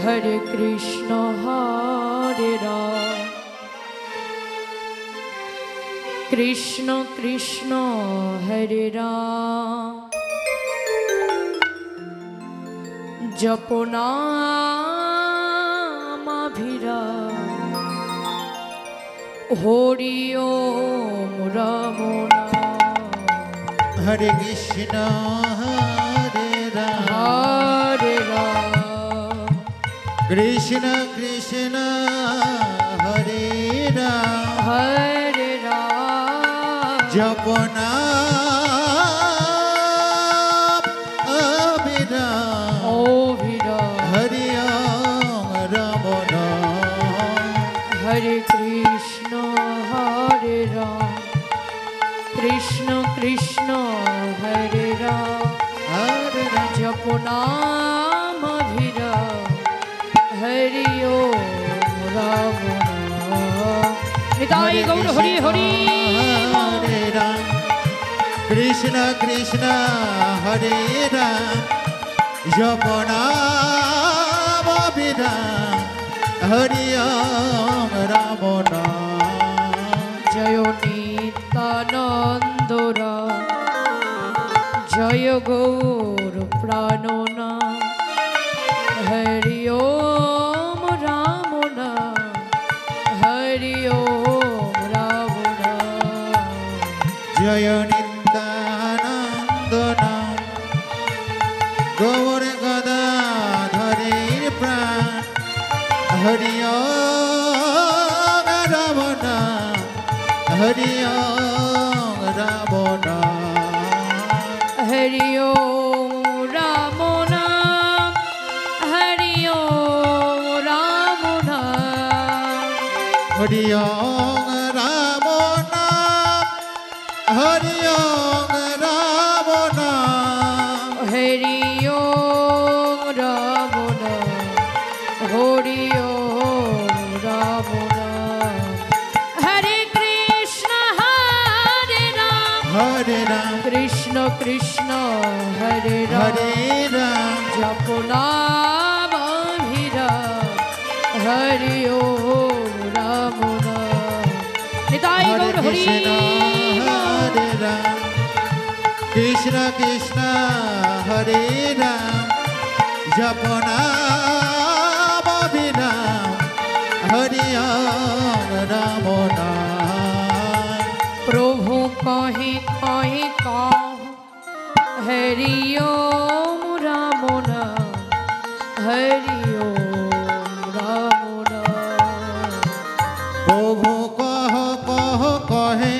हरे कृष्ण हरे राम कृष्ण कृष्ण हरे राम जपो नामाभिराम हरि ओम राम हरे कृष्ण हरे राम कृष्ण कृष्ण हरे राम जपो नाम अभिराम हरि ओम राम हरे कृष्ण हरे राम कृष्ण कृष्ण हरे राम जपो नाम अभिराम हरि ओम राम निताई गौर हरि हरि हरे राम कृष्ण कृष्ण हरे राम जपो नाम अभिराम हरि ओम राम जय नित्यानंद राम जय गौर प्राणनाम हरि ओम राम नाम हरि ओम राम जय नित्यानंद नाम गौर गदाधरे प्राण हरि ओम राम नाम हरि ओम राम हरि ओम राम नाम हरि ओम राम नाम हरि ओम राम नाम हरि ओम राम नाम हरि ओम राम नाम हरि ओम राम नाम हरे कृष्ण कृष्ण कृष्ण हरे राम जपो नाम अभिराम हरि ओम राम नाम निताई गौर हरि हरे राम कृष्ण कृष्ण हरे राम जपो नाम अभिराम हरि ओम राम प्रभु कहीं कहीं कहूँ हरि ओम राम नाम हरि ओम राम नाम प्रभु कह कहे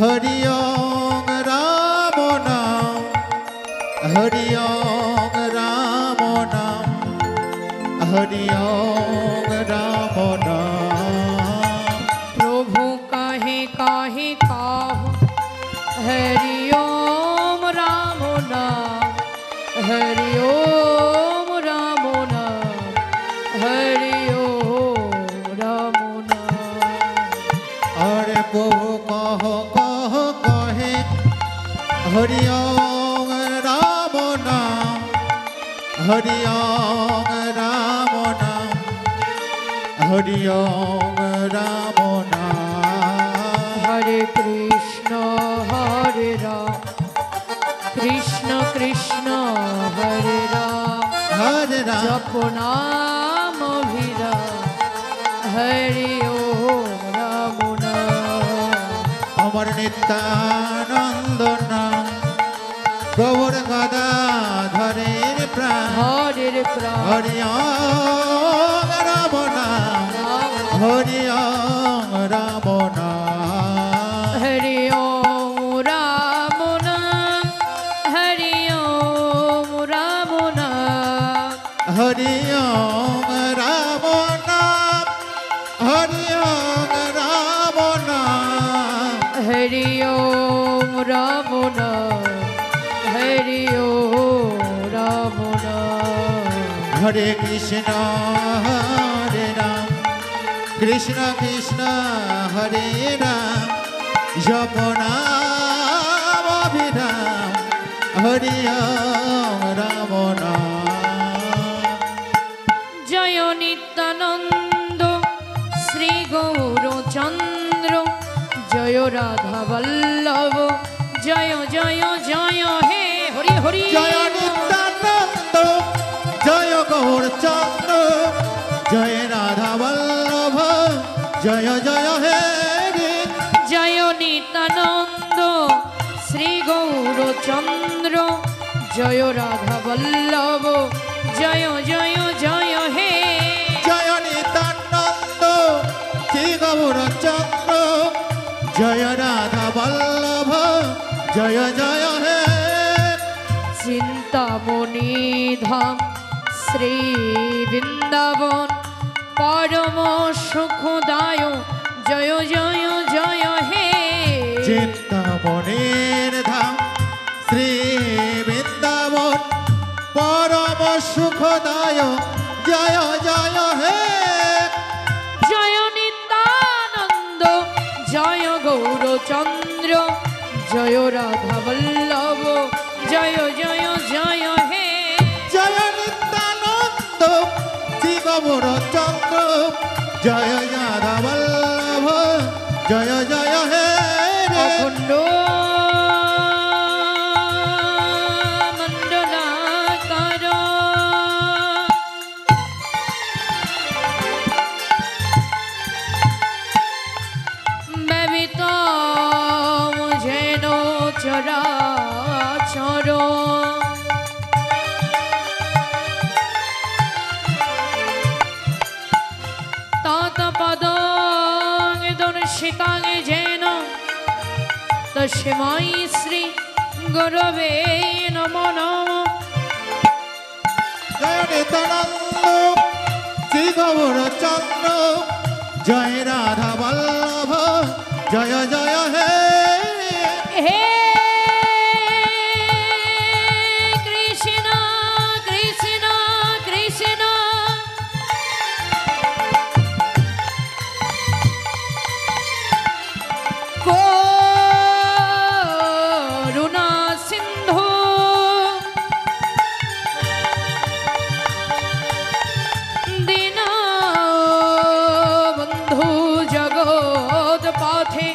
हरि ओम राम नाम हरि ओम राम नाम हरि ओम राम नाम प्रभु कहीं कहीं कहूँ हरि ओम राम नाम हरि ओम राम नाम हरि ओम राम नाम अरे प्रभु कह कहे हरि ओम राम नाम हरि ओम राम नाम हरि ओम राम नाम हरे कृष्ण हरे राम कृष्ण कृष्ण हरे राम जपो नाम अभिराम हरि ओम राम नाम अमर नित्यानंद नाम गौर गदाधरे प्राण हरे प्राण हरि ओम राम नाम हरि ओम राम नाम हरि ओम राम नाम हरि ओम राम नाम हरि ओम राम नाम हरि ओम राम नाम हरि ओम राम नाम हरि ओम राम नाम हरे कृष्ण हरे राम कृष्ण कृष्ण हरे राम जपो नाम अभिराम हरि ओम राम नाम নিত্যানন্দ শ্রী গৌরচন্দ্র জয় রাধা বল্লভ জয় জয় জয় হে হরি হরি জয় নিত্যানন্দ জয় গৌরচন্দ্র জয় রাধা বল্লভ জয় জয় হে জয় নিত্যানন্দ শ্রী গৌরচন্দ্র জয় রাধা বল্লভ জয় জয় জয় হে জয় নিত্যানন্দ শ্রী গৌরচন্দ্র জয় রাধা বল্লভ জয় জয় হে চিন্তামণি ধাম শ্রী বৃন্দাবন পরম সুখদায় জয় জয় জয় হে চিন্তামণির ধাম শ্রী বৃন্দাবন পরম সুখদায় জয় জয় হে জয় নিত্যানন্দ জয় গৌরচন্দ্র জয় রাধা বল্লভ জয় জয় জয় হে জয় নিত্যানন্দ শ্রী গৌরচন্দ্র জয় রাধা বল্লভ জয় জয় হে অখণ্ড মণ্ডলাকার ব্যবিত যেন চরাচর তৎপদং দর্শিতাং যেন তস্मै শ্রী গুরবে নমো নমঃ জয় নিত্যানন্দ শ্রী গৌরচন্দ্র জয় রাধা বল্লভ জয় জয় হে হে কৃষ্ণ কৃষ্ণ কৃষ্ণ করুণা সিন্ধু দীনবন্ধু জগৎ পথে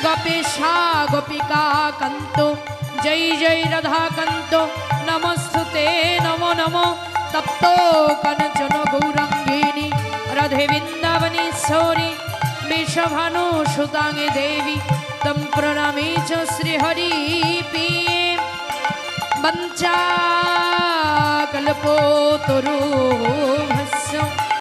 গোপীশা গোপিকা কান্ত জয় জয় রাধা কান্ত নমস্তুতে নমো নমো তপ্ত কাঞ্চন গৌরাঙ্গিনী রাধে বৃন্দাবনেশ্বরী বিষভানু সুতাঙ্গে দেবী তম প্রণামে চ শ্রীহরি বঞ্চা কল্পতরু